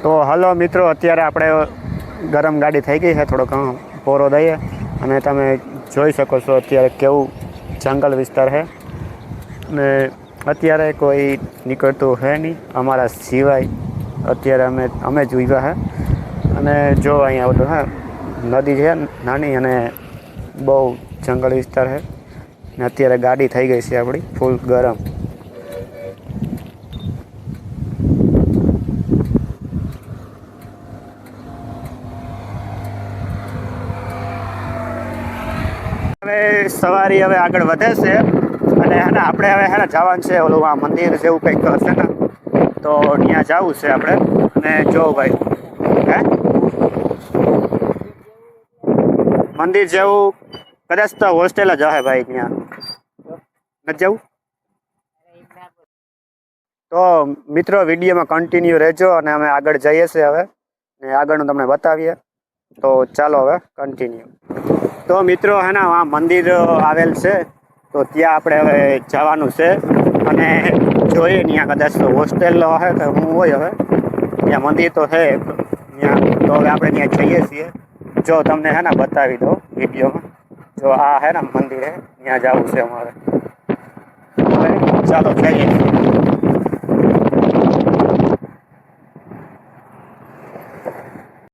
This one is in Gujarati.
તો હલો મિત્રો, અત્યારે આપણે ગરમ ગાડી થઈ ગઈ છે, થોડો ઘણો પોરો દઈએ અને તમે જોઈ શકો છો અત્યારે કેવું જંગલ વિસ્તાર છે ને અત્યારે કોઈ નીકળતું છે નહીં અમારા સિવાય. અત્યારે અમે જોઈવા છે અને જો અહીંયા બધું હે નદી છે નાની અને બહુ જંગલ વિસ્તાર છે ને અત્યારે ગાડી થઈ ગઈ છે આપણી ફૂલ ગરમ. હવે સવારી હવે આગળ વધે છે અને હે ને આપણે હવે હે ને જવાનું છે ઓલું આ મંદિર જેવું કંઈક હશે ને, તો ત્યાં જવું છે આપણે. અને જો ભાઈ હે મંદિર જેવું કદાચ તો હોસ્ટેલ જ હશે ભાઈ, ત્યાં નથી જવું. તો મિત્રો વિડીયોમાં કન્ટિન્યુ રહેજો અને અમે આગળ જઈએ છીએ હવે ને આગળનું તમને બતાવીએ. તો ચાલો હવે કન્ટિન્યુ. તો મિત્રો હે ને આ મંદિર આવેલ છે તો ત્યાં આપણે હવે જવાનું છે અને જોઈએ ત્યાં કદાચ હોસ્ટેલ હશે કે હું હોય. હવે ત્યાં મંદિર તો છે ત્યાં, તો હવે આપણે ત્યાં જઈએ છીએ. જો તમને હે ને બતાવી દો વિડીયોમાં. જો આ હે ને મંદિર હે, ત્યાં જવું છે અમારે. હવે ચાલો જઈએ.